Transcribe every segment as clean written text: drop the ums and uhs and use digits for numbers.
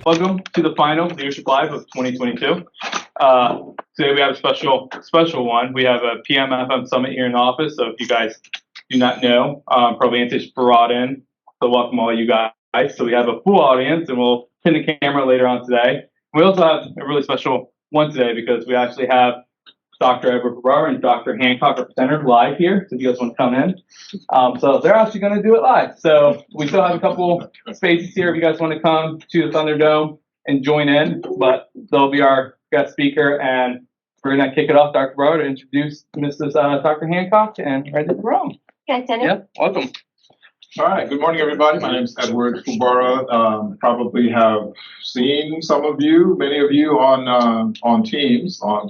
Welcome to the final Leadership Live of 2022. Today we have a special one. We have a PMFM Summit here in the office. So if you guys do not know, probably Antish brought in to welcome all you guys. So we have a full audience, and we'll pin the camera later on today. We also have a really special one today because we actually have Dr. Edward Barber and Dr. Hancock, our presenter, live here. So if you guys want to come in. So they're actually going to do it live. So we still have a couple spaces here if you guys want to come to the Thunderdome and join in. But they'll be our guest speaker, and we're going to kick it off, Dr. Barber, to introduce Mrs. Dr. Hancock and ready to roll. Yep, welcome. All right. Good morning, everybody. My name is Edward Fubara. Probably have seen some of you, many of you on Teams, on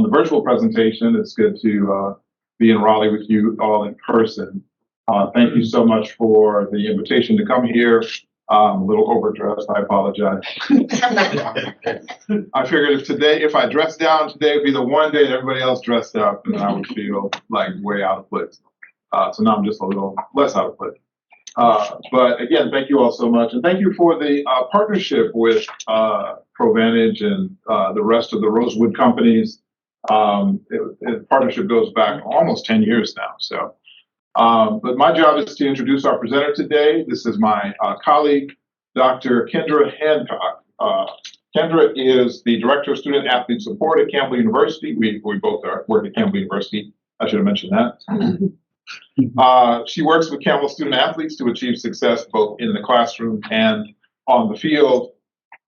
the virtual presentation. It's good to be in Raleigh with you all in person. Thank you so much for the invitation to come here. I'm a little overdressed. I apologize. I figured if I dressed down today, would be the one day that everybody else dressed up, and I would feel like way out of place. So now I'm just a little less out of place. But again, thank you all so much. And thank you for the partnership with Provantage and the rest of the Rosewood companies. The partnership goes back almost 10 years now. So, but my job is to introduce our presenter today. This is my colleague, Dr. Kendra Hancock. Kendra is the Director of Student Athlete Support at Campbell University. We both work at Campbell University. I should have mentioned that. She works with Campbell student athletes to achieve success both in the classroom and on the field.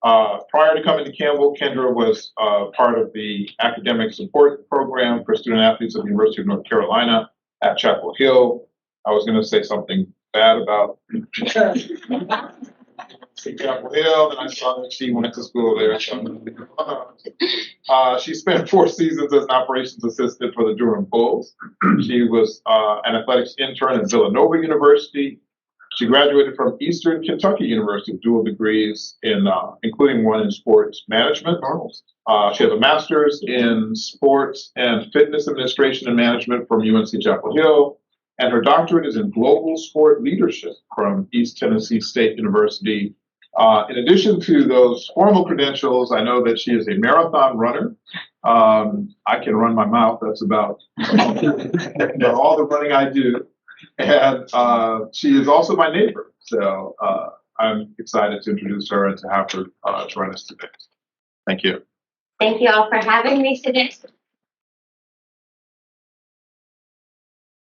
Prior to coming to Campbell, Kendra was part of the academic support program for student athletes at the University of North Carolina at Chapel Hill. I was going to say something bad about Chapel Hill, and I saw that she went to school there. She spent 4 seasons as an operations assistant for the Durham Bulls. She was an athletics intern at Villanova University. She graduated from Eastern Kentucky University with dual degrees, including one in sports management. She has a master's in sports and fitness administration and management from UNC Chapel Hill, and her doctorate is in global sport leadership from East Tennessee State University. In addition to those formal credentials, I know that she is a marathon runner. I can run my mouth. That's about all the running I do. And she is also my neighbor. So I'm excited to introduce her and to have her join us today. Thank you. Thank you all for having me today.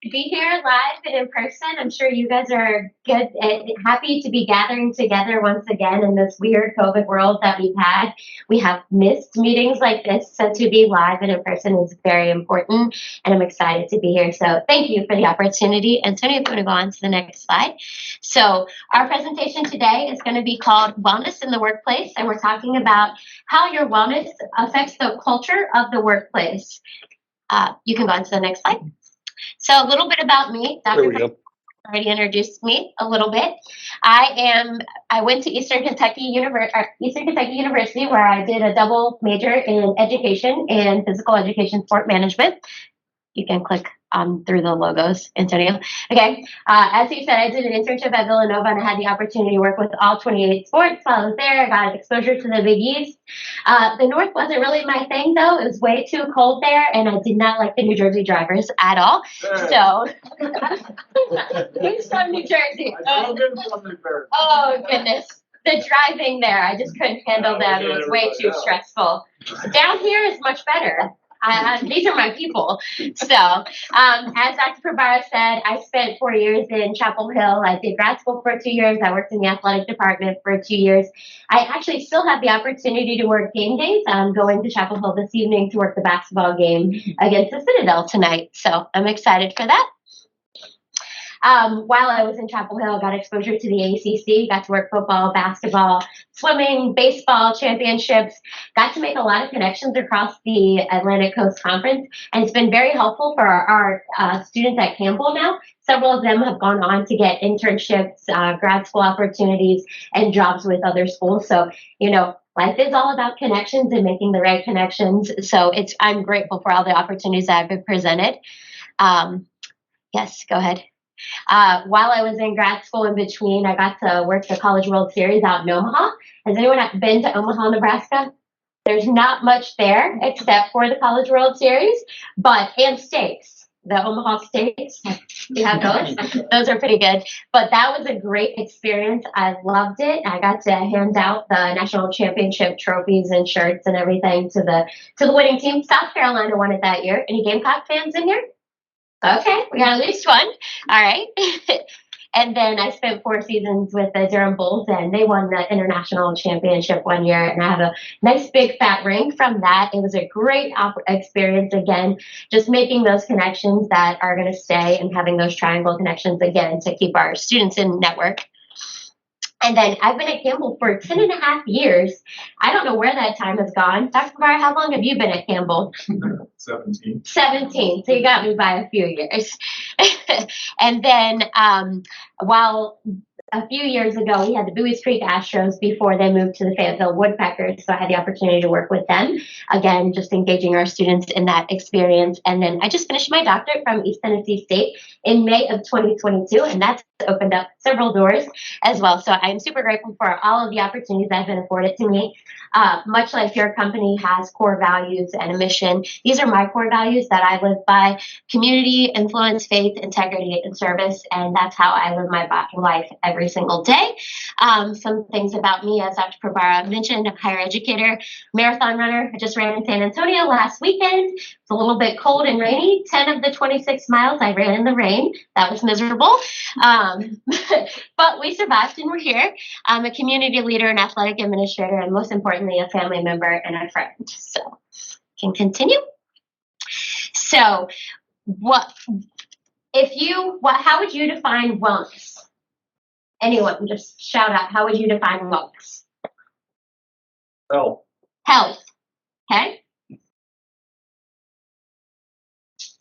To be here live and in person, I'm sure you guys are good and happy to be gathering together once again in this weird COVID world that we've had. We have missed meetings like this, so to be live and in person is very important, and I'm excited to be here. So thank you for the opportunity. Antonio, if you want to go on to the next slide. So our presentation today is going to be called Wellness in the Workplace, and we're talking about how your wellness affects the culture of the workplace. You can go on to the next slide. So a little bit about me. Dr. already introduced me a little bit. I went to Eastern Kentucky University, where I did a double major in education and physical education sport management. You can click through the logos, Antonio. Okay, as you said, I did an internship at Villanova, and I had the opportunity to work with all 28 sports while I was there. I got exposure to the Big East. The North wasn't really my thing, though. It was way too cold there, and I did not like the New Jersey drivers at all. So, who's from New Jersey? Oh, goodness. The driving there, I just couldn't handle them. It was way too stressful. Down here is much better. These are my people. So, as Dr. Fubara said, I spent 4 years in Chapel Hill. I did grad school for 2 years. I worked in the athletic department for 2 years. I actually still have the opportunity to work game days. I'm going to Chapel Hill this evening to work the basketball game against the Citadel tonight. So I'm excited for that. While I was in Chapel Hill, I got exposure to the ACC, got to work football, basketball, swimming, baseball championships, got to make a lot of connections across the Atlantic Coast Conference, and it's been very helpful for our students at Campbell now. Several of them have gone on to get internships, grad school opportunities, and jobs with other schools. So, life is all about connections and making the right connections. So I'm grateful for all the opportunities that have been presented. Yes, go ahead. While I was in grad school in between, I got to work the College World Series out in Omaha. Has anyone been to Omaha, Nebraska? There's not much there except for the College World Series, and steaks. The Omaha steaks, you have those? Those are pretty good. But that was a great experience. I loved it. I got to hand out the national championship trophies and shirts and everything to the winning team. South Carolina won it that year. Any Gamecock fans in here? Okay, we got at least one. All right. And then I spent 4 seasons with the Durham Bulls, and they won the international championship one year. And I have a nice big fat ring from that. It was a great experience again, just making those connections that are going to stay and having those triangle connections again to keep our students in network. And then I've been at Campbell for 10 and a half years. I don't know where that time has gone. Dr. Barr, how long have you been at Campbell? 17. 17. So you got me by a few years. And then while a few years ago, we had the Buies Creek Astros before they moved to the Fayetteville Woodpeckers. So I had the opportunity to work with them. Again, just engaging our students in that experience. And then I just finished my doctorate from East Tennessee State in May of 2022, and that's opened up several doors as well. So I'm super grateful for all of the opportunities that have been afforded to me. Much like your company has core values and a mission, these are my core values that I live by: community, influence, faith, integrity, and service. And that's how I live my life every single day. Some things about me, as Dr. Prabara mentioned: I'm a higher educator, marathon runner. I just ran in San Antonio last weekend. It's a little bit cold and rainy. 10 of the 26 miles I ran in the rain. That was miserable. But we survived and we're here. I'm a community leader, an athletic administrator, and most importantly, a family member and a friend. So, can continue. So, how would you define wellness? Anyone, just shout out. How would you define wellness? Health. Okay.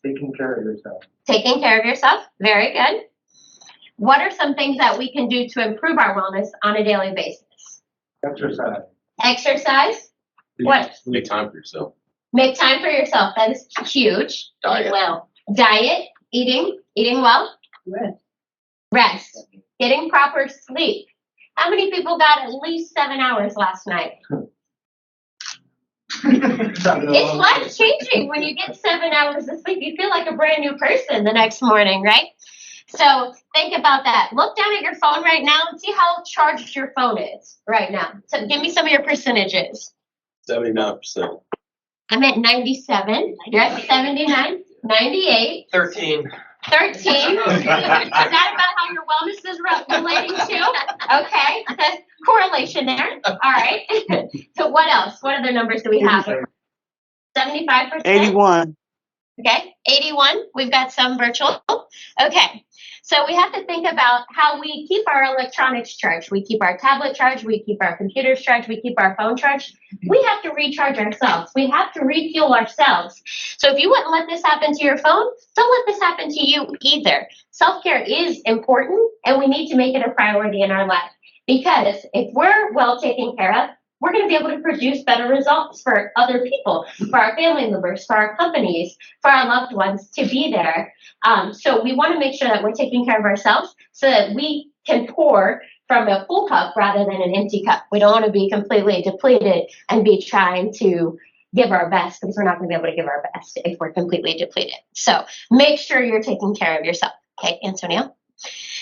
Taking care of yourself. Taking care of yourself. Very good. What are some things that we can do to improve our wellness on a daily basis? Exercise. Exercise. What? Make time for yourself. Make time for yourself. That is huge. Diet. Eat well. Diet. Eating well. Rest. Getting proper sleep. How many people got at least 7 hours last night? It's life changing when you get 7 hours of sleep. You feel like a brand new person the next morning, right? So think about that. Look down at your phone right now and see how charged your phone is right now. So give me some of your percentages. 79%. I'm at 97. You're at 79. 98. 13. 13. Is that about how your wellness is relating to? Okay. That's correlation there. All right. So what else? What other numbers do we have? 75%? 81. Okay. 81. We've got some virtual. Okay. So we have to think about how we keep our electronics charged. We keep our tablet charged. We keep our computers charged. We keep our phone charged. We have to recharge ourselves. We have to refuel ourselves. So if you wouldn't let this happen to your phone, don't let this happen to you either. Self-care is important, and we need to make it a priority in our life. Because if we're well taken care of, we're going to be able to produce better results for other people, for our family members, for our companies, for our loved ones to be there. So we want to make sure that we're taking care of ourselves so that we can pour from a full cup rather than an empty cup. We don't want to be completely depleted and be trying to give our best, because we're not going to be able to give our best if we're completely depleted. So make sure you're taking care of yourself. Okay, Antonio?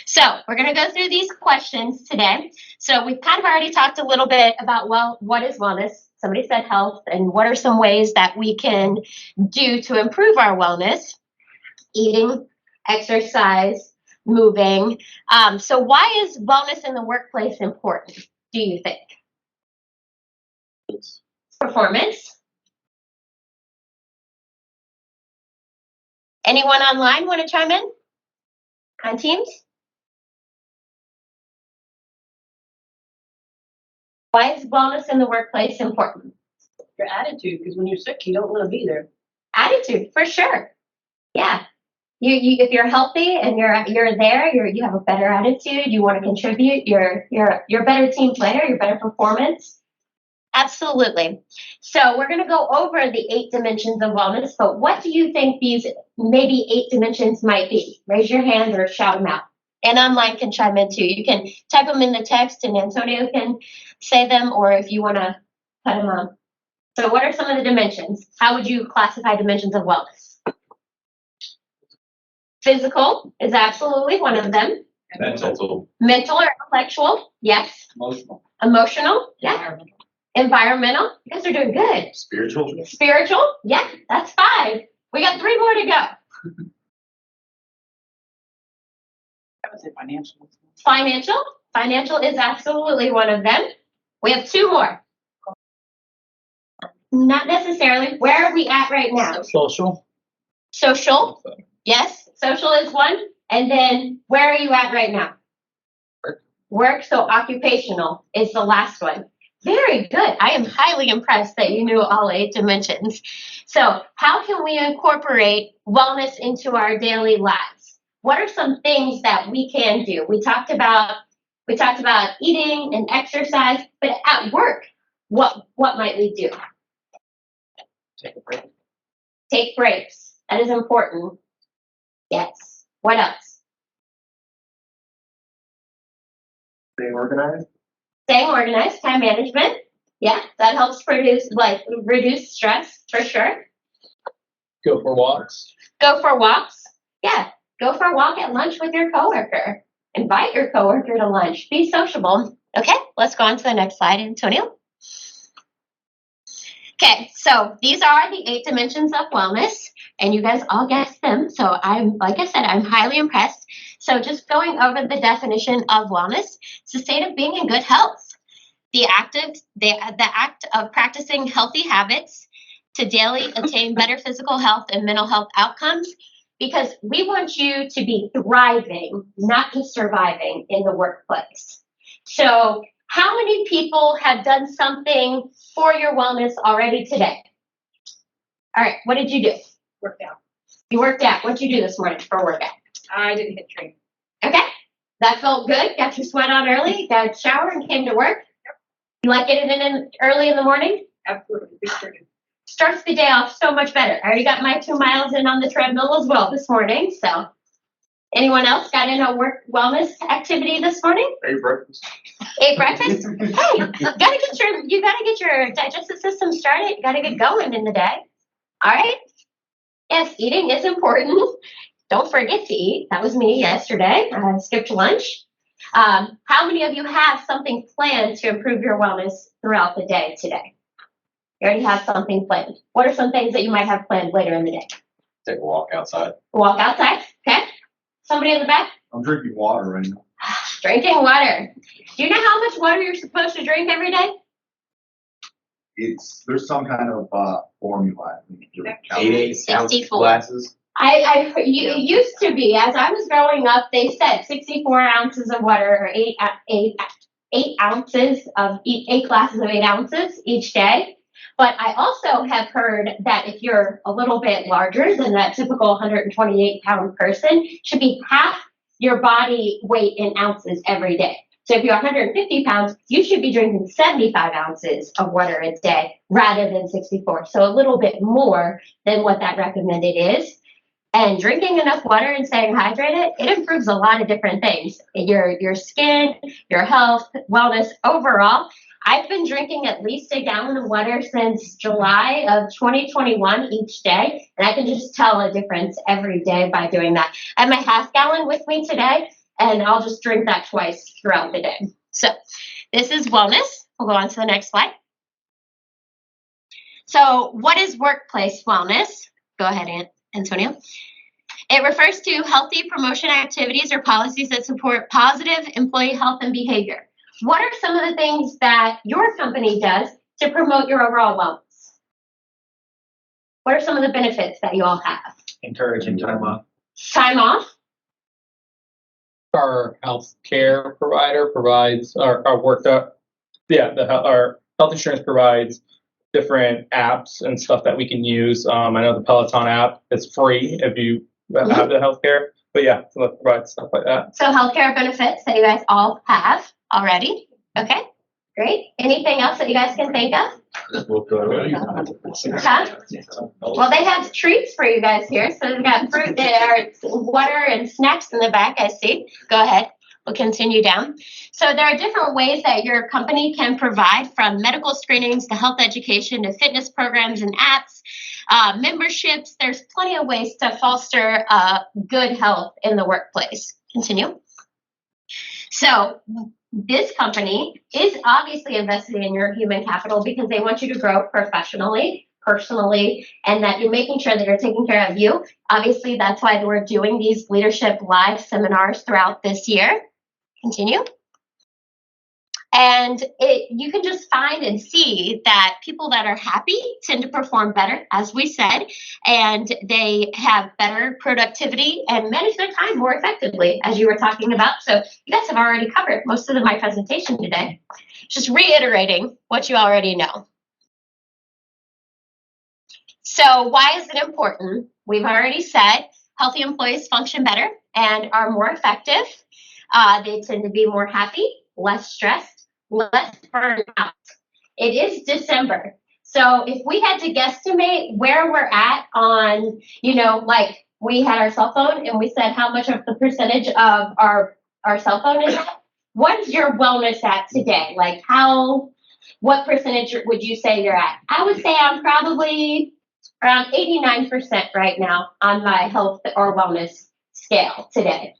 So we're going to go through these questions today. So we've kind of already talked a little bit about, well, what is wellness? Somebody said health, and what are some ways that we can do to improve our wellness? Eating, exercise, moving. So why is wellness in the workplace important, do you think? Performance. Anyone online want to chime in on Teams? Why is wellness in the workplace important? Your attitude, because when you're sick, you don't want to be there. Attitude, for sure. Yeah. You if you're healthy and you're there, you have a better attitude, you want to contribute, you're a better team player, you're better performance. Absolutely. So we're going to go over the 8 dimensions of wellness, but what do you think these maybe 8 dimensions might be. Raise your hand or shout them out. And online can chime in too. You can type them in the text and Antonio can say them, or if you want to put them on. So what are some of the dimensions? How would you classify dimensions of wellness? Physical is absolutely one of them. Mental. Mental or intellectual? Yes. Emotional. Emotional? Yeah. Environmental? You guys are doing good. Spiritual. Spiritual? Yeah, that's 5. We got 3 more to go. I would say financial. Financial? Financial is absolutely one of them. We have 2 more. Not necessarily. Where are we at right now? Social. Social? Yes, social is one. And then where are you at right now? Work. So occupational is the last one. Very good. I am highly impressed that you knew all 8 dimensions. So how can we incorporate wellness into our daily lives? What are some things that we can do? We talked about eating and exercise, but at work, what might we do? Take a break. Take breaks. That is important. Yes. What else? Stay organized. Staying organized, time management. Yeah, that helps reduce stress for sure. Go for walks. Go for walks. Yeah, go for a walk at lunch with your coworker. Invite your coworker to lunch. Be sociable. Okay, let's go on to the next slide, Antonio. Okay, so these are the 8 dimensions of wellness, and you guys all guessed them. So like I said, I'm highly impressed. So just going over the definition of wellness, it's a state of being in good health. The act of practicing healthy habits to daily attain better physical health and mental health outcomes, because we want you to be thriving, not just surviving in the workplace. So how many people have done something for your wellness already today? All right, what did you do? Worked out. You worked out. What did you do this morning for a workout? I didn't hit train. Okay, that felt good. Got your sweat on early, got a shower and came to work. You like getting in early in the morning? Absolutely. Big training. Starts the day off so much better. I already got my 2 miles in on the treadmill as well this morning. So anyone else got in a work wellness activity this morning? Ate breakfast. Ate breakfast? Hey, you gotta get your digestive system started. You gotta get going in the day. All right? Yes, eating is important. Don't forget to eat. That was me yesterday. I skipped lunch. How many of you have something planned to improve your wellness throughout the day today? You already have something planned. What are some things that you might have planned later in the day? Take a walk outside. Walk outside, okay? Somebody in the back? I'm drinking water right now. Drinking water. Do you know how much water you're supposed to drink every day? There's some kind of formula. I think. 8 ounce 64. glasses. It used to be, as I was growing up, they said 64 ounces of water, or 8 ounces of 8 glasses of 8 ounces each day. But I also have heard that if you're a little bit larger than that typical 128-pound person, should be half your body weight in ounces every day. So if you're 150 pounds, you should be drinking 75 ounces of water a day rather than 64. So a little bit more than what that recommended is. And drinking enough water and staying hydrated, it improves a lot of different things. Your skin, your health, wellness overall. I've been drinking at least a gallon of water since July of 2021 each day. And I can just tell a difference every day by doing that. I have my half gallon with me today, and I'll just drink that twice throughout the day. So this is wellness. We'll go on to the next slide. So what is workplace wellness? Go ahead, Antonio. It refers to healthy promotion activities or policies that support positive employee health and behavior. What are some of the things that your company does to promote your overall wellness? What are some of the benefits that you all have? Encouraging time off. Time off? Our health care provider provides our health insurance provides different apps and stuff that we can use. I know the Peloton app is free if you have the health care, but yeah, so let's provide stuff like that. So healthcare benefits that you guys all have already. Okay, Great. Anything else that you guys can think of? Huh? Well, they have treats for you guys here. So they've got fruit there, water, and snacks in the back, I see. Go ahead. We'll continue down. So there are different ways that your company can provide, from medical screenings to health education to fitness programs and apps, memberships. There's plenty of ways to foster good health in the workplace. Continue. So this company is obviously invested in your human capital because they want you to grow professionally, personally, and that you're making sure that you're taking care of you. Obviously, that's why we're doing these leadership live seminars throughout this year. Continue. And you can just find and see that people that are happy tend to perform better, as we said, and they have better productivity and manage their time more effectively, as you were talking about. So you guys have already covered most of my presentation today. Just reiterating what you already know. So why is it important? We've already said healthy employees function better and are more effective. They tend to be more happy, less stressed, less burned out. It is December. So if we had to guesstimate where we're at on, like we had our cell phone and we said how much of the percentage of our cell phone is at, what is your wellness at today? Like what percentage would you say you're at? I would say I'm probably around 89% right now on my health or wellness scale today.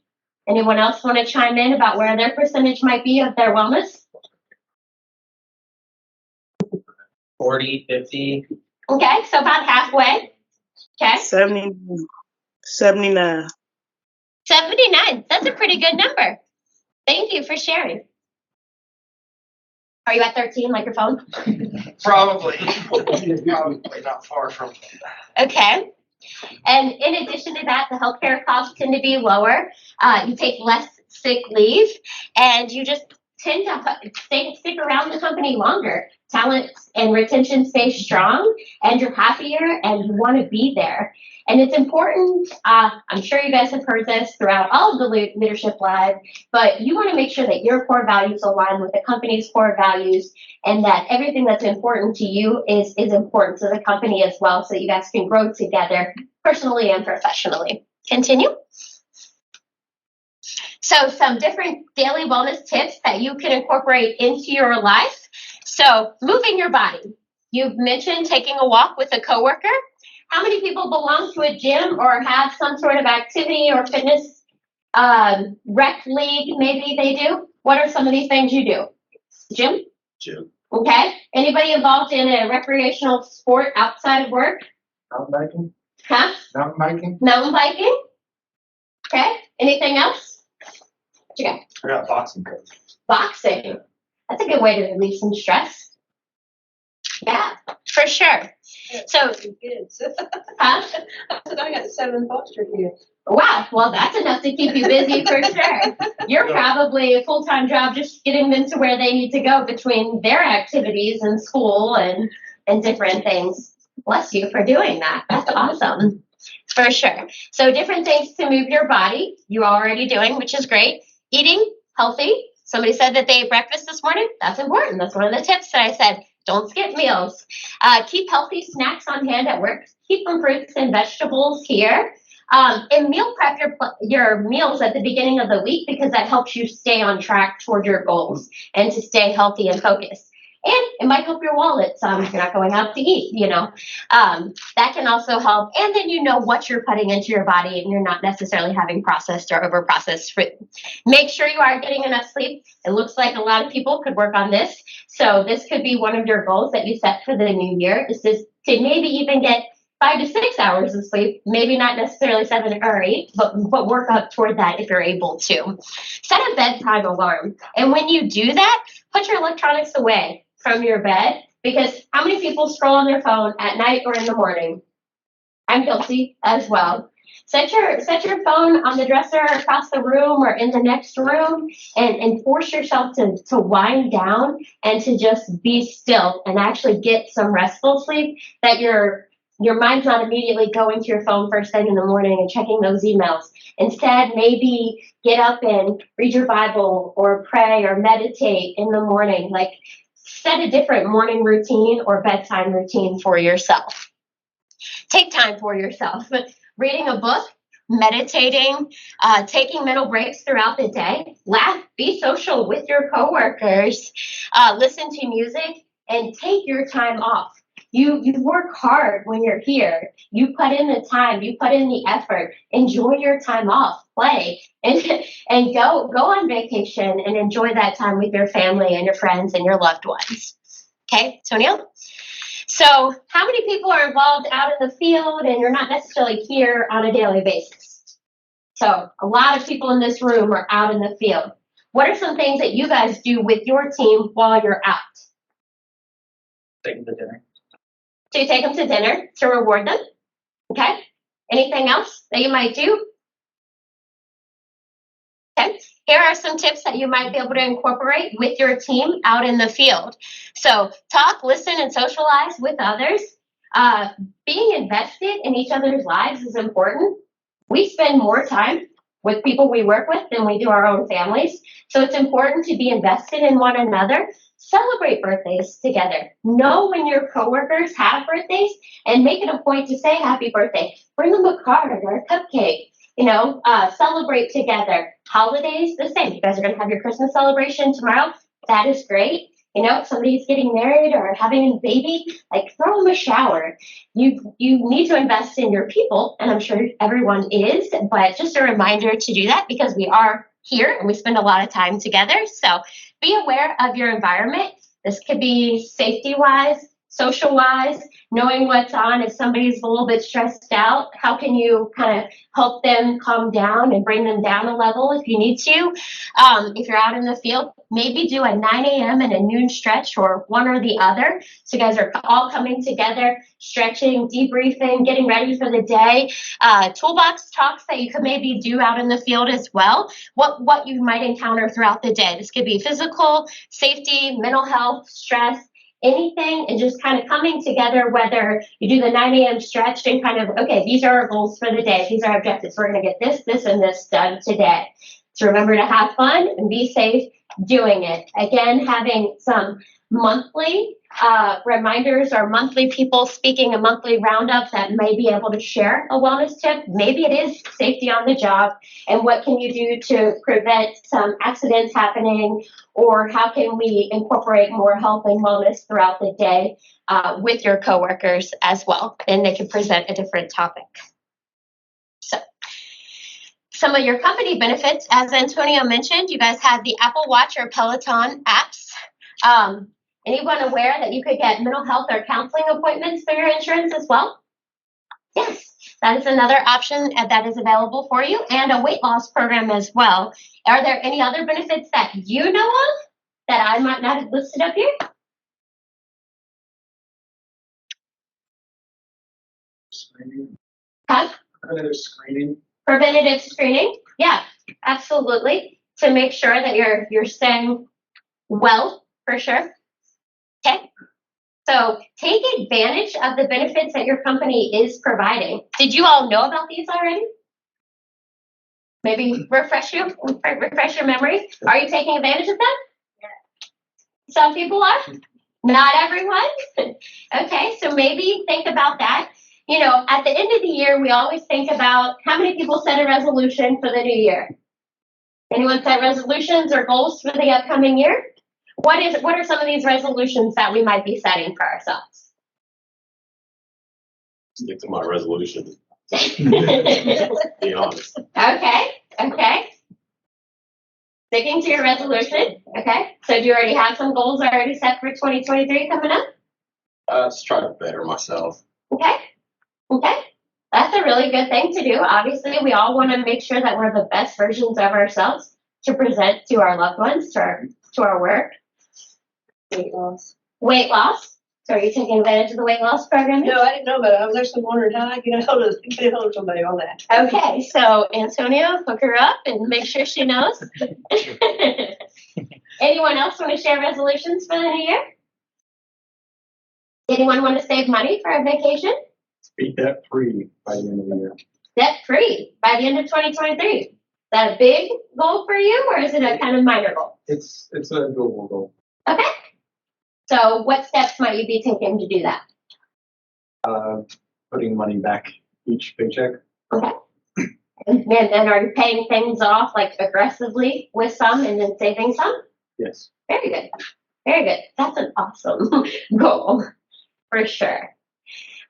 Anyone else want to chime in about where their percentage might be of their wellness? 40, 50. Okay, so about halfway. Okay. 79. 79. That's a pretty good number. Thank you for sharing. Are you at 13 like your phone? Probably. Probably not far from. Okay. And in addition to that, the healthcare costs tend to be lower. You take less sick leave, and you just tend to stick around the company longer. Talent and retention stay strong, and you're happier, and you want to be there. And it's important, I'm sure you guys have heard this throughout all of the Leadership Live, but you want to make sure that your core values align with the company's core values, and that everything that's important to you is important to the company as well, so you guys can grow together personally and professionally. Continue. So some different daily wellness tips that you can incorporate into your life. So moving your body. You've mentioned taking a walk with a coworker. How many people belong to a gym or have some sort of activity or fitness rec league? Maybe they do. What are some of these things you do? Gym? Gym. Okay. Anybody involved in a recreational sport outside of work? Mountain biking? Huh? Mountain biking? Mountain biking? Okay. Anything else? What you got? I got boxing coach. Boxing. That's a good way to relieve some stress. Yeah, for sure. So, Kids. huh? I got 7 foster kids. Wow, well, that's enough to keep you busy for sure. You're probably a full-time job just getting them to where they need to go between their activities and school and different things. Bless you for doing that. That's awesome. For sure. So different things to move your body, you're already doing, which is great. Eating healthy. Somebody said that they ate breakfast this morning. That's important. That's one of the tips that I said. Don't skip meals. Keep healthy snacks on hand at work. Keep some fruits and vegetables here. And meal prep your meals at the beginning of the week, because that helps you stay on track toward your goals and to stay healthy and focused. And it might help your wallet. If you're not going out to eat, that can also help. And then you know what you're putting into your body, and you're not necessarily having processed or over-processed food. Make sure you are getting enough sleep. It looks like a lot of people could work on this. So this could be one of your goals that you set for the new year, is to maybe even get 5 to 6 hours of sleep, maybe not necessarily 7 or 8, but work up toward that if you're able to. Set a bedtime alarm. And when you do that, put your electronics away from your bed, because how many people scroll on their phone at night or in the morning? I'm guilty as well. Set your phone on the dresser across the room or in the next room, and force yourself to wind down and to just be still and actually get some restful sleep, that your mind's not immediately going to your phone first thing in the morning and checking those emails. Instead, maybe get up and read your Bible or pray or meditate in the morning. Like, set a different morning routine or bedtime routine for yourself. Take time for yourself. Reading a book, meditating, taking mental breaks throughout the day, laugh, be social with your coworkers, listen to music, and take your time off. You work hard when you're here. You put in the time, you put in the effort. Enjoy your time off, play, and go on vacation and enjoy that time with your family and your friends and your loved ones. Okay, Tonio? So how many people are involved out in the field and you're not necessarily here on a daily basis? So a lot of people in this room are out in the field. What are some things that you guys do with your team while you're out? Take them to dinner. So you take them to dinner to reward them, okay? Anything else that you might do? Okay, here are some tips that you might be able to incorporate with your team out in the field. So talk, listen, and socialize with others. Being invested in each other's lives is important. We spend more time with people we work with than we do our own families. So it's important to be invested in one another. Celebrate birthdays together. Know when your coworkers have birthdays and make it a point to say happy birthday. Bring them a card or a cupcake. Celebrate together. Holidays, the same. You guys are going to have your Christmas celebration tomorrow. That is great. If somebody's getting married or having a baby, like throw them a shower. You need to invest in your people, and I'm sure everyone is, but just a reminder to do that because we are here and we spend a lot of time together. So be aware of your environment. This could be safety-wise, social-wise, knowing what's on. If somebody's a little bit stressed out, how can you kind of help them calm down and bring them down a level if you need to? If you're out in the field, maybe do a 9 a.m. and a noon stretch or one or the other. So you guys are all coming together, stretching, debriefing, getting ready for the day. Toolbox talks that you could maybe do out in the field as well. What you might encounter throughout the day. This could be physical, safety, mental health, stress, anything, and just kind of coming together, whether you do the 9 a.m. stretch and kind of, okay, these are our goals for the day. These are our objectives. We're going to get this, this, and this done today. So remember to have fun and be safe doing it. Again, having some monthly reminders or monthly people speaking, a monthly roundup that may be able to share a wellness tip. Maybe it is safety on the job and what can you do to prevent some accidents happening, or how can we incorporate more health and wellness throughout the day with your coworkers as well, and they can present a different topic. So some of your company benefits, as Antonio mentioned, you guys have the Apple Watch or Peloton apps. Anyone aware that you could get mental health or counseling appointments through your insurance as well? Yes, that is another option that is available for you, and a weight loss program as well. Are there any other benefits that you know of that I might not have listed up here? Screening. Huh? Preventative screening. Preventative screening, yeah, absolutely, to make sure that you're staying well, for sure. Okay, so take advantage of the benefits that your company is providing. Did you all know about these already? Maybe refresh your memory. Are you taking advantage of them? Yeah. Some people are, not everyone. Okay, so maybe think about that. At the end of the year, we always think about how many people set a resolution for the new year. Anyone set resolutions or goals for the upcoming year? What are some of these resolutions that we might be setting for ourselves? Stick to my resolution, Okay. be honest. Sticking to your resolution. Okay. So do you already have some goals already set for 2023 coming up? Just try to better myself. Okay. That's a really good thing to do. Obviously, we all want to make sure that we're the best versions of ourselves to present to our loved ones, to our work. Weight loss. Weight loss. So are you taking advantage of the weight loss program? No, I didn't know about it. I was actually wondering how I get a hold of somebody on that. Okay, so Antonio, hook her up and make sure she knows. Anyone else want to share resolutions for the new year? Anyone want to save money for a vacation? Be debt free by the end of the year. Debt free by the end of 2023. Is that a big goal for you, or is it a kind of minor goal? It's a doable goal. Okay. So what steps might you be taking to do that? Putting money back each paycheck. Okay. And then are you paying things off like aggressively with some and then saving some? Yes. Very good. Very good. That's an awesome goal for sure.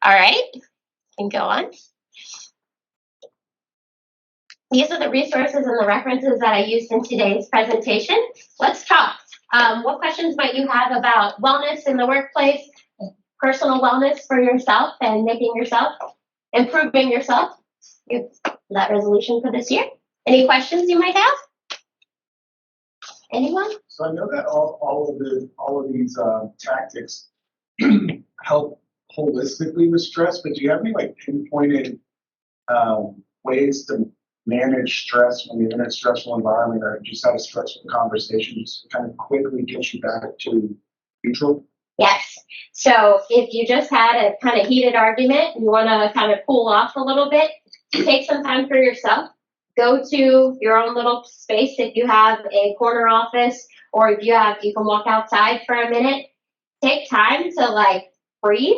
All right. Can go on. These are the resources and the references that I used in today's presentation. Let's talk. What questions might you have about wellness in the workplace, personal wellness for yourself and making yourself, improving yourself? That resolution for this year. Any questions you might have? Anyone? So I know that all of these tactics help holistically with stress, but do you have any like pinpointed ways to manage stress when you're in a stressful environment or just have a stressful conversation, just to kind of quickly get you back to neutral? Yes. So if you just had a kind of heated argument and you want to kind of cool off a little bit, take some time for yourself. Go to your own little space if you have a corner office, or if you can walk outside for a minute. Take time to like breathe.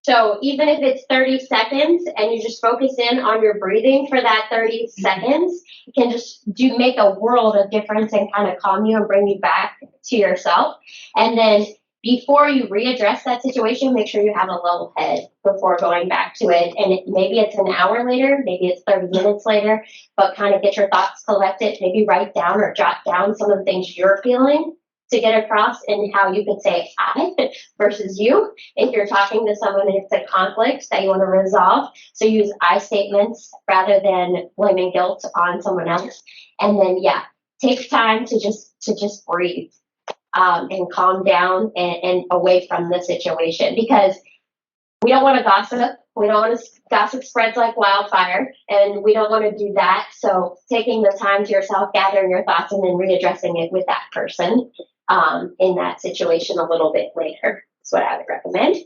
So even if it's 30 seconds and you just focus in on your breathing for that 30 seconds, it can just make a world of difference and kind of calm you and bring you back to yourself. And then before you readdress that situation, make sure you have a level head before going back to it. And maybe it's an hour later, maybe it's 30 minutes later, but kind of get your thoughts collected, maybe write down or jot down some of the things you're feeling to get across and how you could say I versus you. If you're talking to someone and it's a conflict that you want to resolve, so use I statements rather than blaming guilt on someone else. And then, take time to just breathe and calm down and away from the situation, because we don't want to gossip. We don't want to gossip spreads like wildfire, and we don't want to do that. So taking the time to yourself, gathering your thoughts, and then readdressing it with that person in that situation a little bit later is what I would recommend.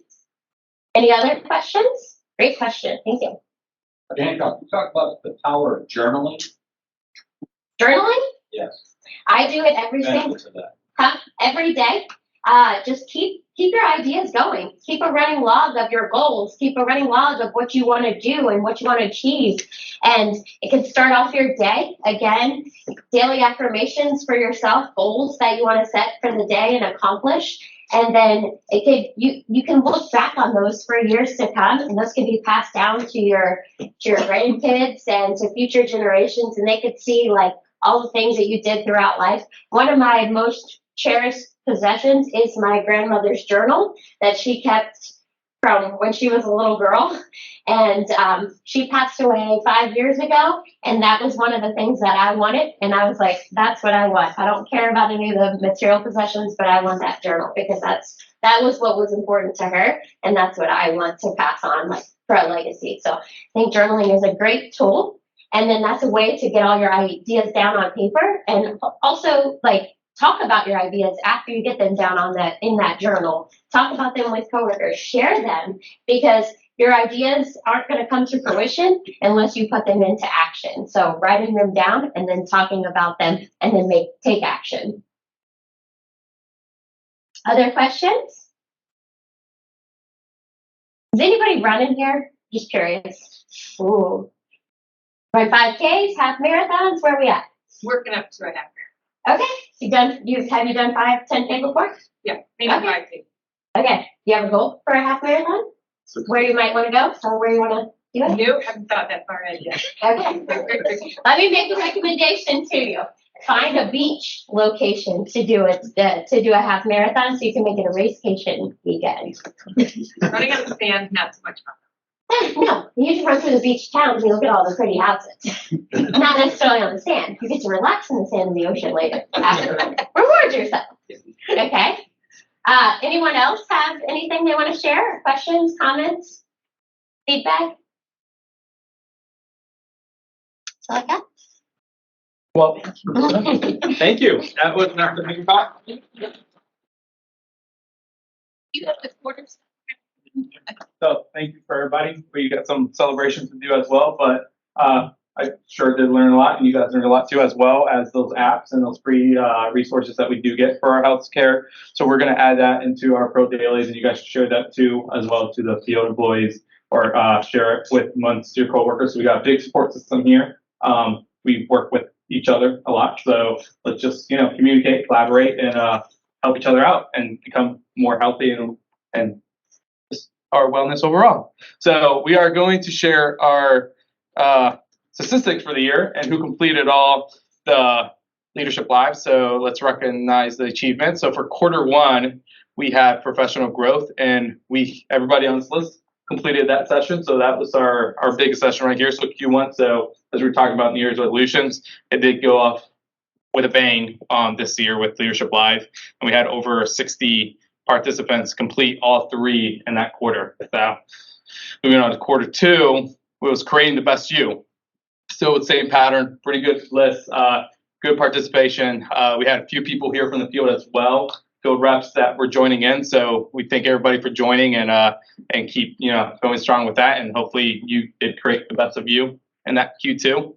Any other questions? Great question. Thank you. Hancock, you talked about the power of journaling. Journaling? Yes. I do it every single every day. Just keep your ideas going. Keep a running log of your goals. Keep a running log of what you want to do and what you want to achieve. And it can start off your day. Again, daily affirmations for yourself, goals that you want to set for the day and accomplish. And then you can look back on those for years to come, and those can be passed down to your grandkids and to future generations, and they could see like all the things that you did throughout life. One of my most cherished possessions is my grandmother's journal that she kept from when she was a little girl. And she passed away 5 years ago, and that was one of the things that I wanted. And I was like, that's what I want. I don't care about any of the material possessions, but I want that journal because that was what was important to her, and that's what I want to pass on, like for a legacy. So I think journaling is a great tool. And then that's a way to get all your ideas down on paper, and also like talk about your ideas after you get them down in that journal. Talk about them with coworkers, share them, because your ideas aren't going to come to fruition unless you put them into action. So writing them down and then talking about them and then take action. Other questions? Is anybody running here? Just curious. Ooh. Run 5Ks, half marathons, where are we at? Working up to it after. Okay. Have you done 5, 10K before? Yeah, maybe Okay. 5K. Okay. Do you have a goal for a half marathon? Where you might want to go or where you want to do it? Nope, haven't thought that far ahead yet. Okay. Let me make a recommendation to you. Find a beach location to do a half marathon so you can make it a racecation weekend. Running on the sand, not so much fun. No, you just run through the beach towns and you look at all the pretty houses. Not necessarily on the sand. You get to relax in the sand in the ocean later. Reward yourself. Okay. Anyone else have anything they want to share? Questions, comments, feedback? That's all I got. Well, thank you. That was not the big talk. You have the quarters. So thank you for everybody. We got some celebrations to do as well, but I sure did learn a lot, and you guys learned a lot too, as well as those apps and those free resources that we do get for our healthcare. So we're going to add that into our pro dailies, and you guys should share that too, as well to the field employees, or share it with amongst your coworkers. So we got a big support system here. We work with each other a lot, so let's just communicate, collaborate, and help each other out and become more healthy and just our wellness overall. So we are going to share our statistics for the year and who completed all the leadership lives. So let's recognize the achievements. So for quarter 1, we had professional growth, and everybody on this list completed that session. So that was our biggest session right here. So Q1. So as we were talking about New Year's resolutions, it did go off with a bang this year with Leadership Live, and we had over 60 participants complete all 3 in that quarter. So moving on to quarter 2, it was creating the best you. Still with the same pattern, pretty good list, good participation. We had a few people here from the field as well, field reps that were joining in. So we thank everybody for joining and keep going strong with that. And hopefully you did create the best of you in that Q2.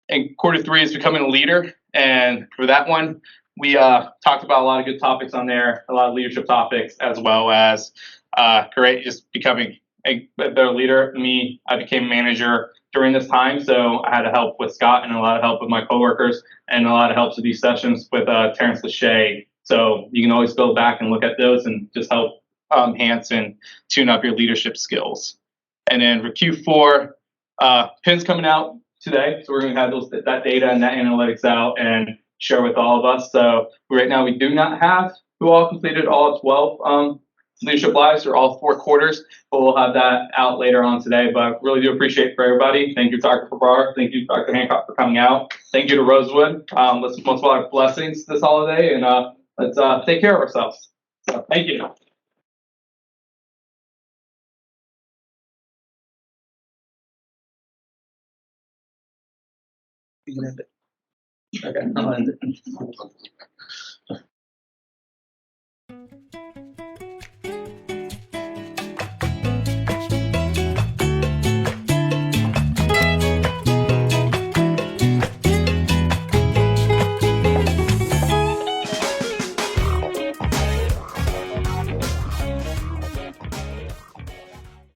And quarter 3 is becoming a leader. And for that one, we talked about a lot of good topics on there, a lot of leadership topics, as well as just becoming a better leader. I became manager during this time, so I had to help with Scott and a lot of help with my coworkers and a lot of help with these sessions with Terrence Lachey. So you can always go back and look at those and just help enhance and tune up your leadership skills. And then for Q4, pins coming out today, so we're going to have that data and that analytics out and share with all of us. So right now we do not have who all completed all 12 leadership lives or all 4 quarters, but we'll have that out later on today. But really do appreciate for everybody. Thank you, Dr. Farrar. Thank you, Dr. Hancock, for coming out. Thank you to Rosewood. Let's most of our blessings this holiday, and let's take care of ourselves. So thank you. You can end it. Okay, I'll end it.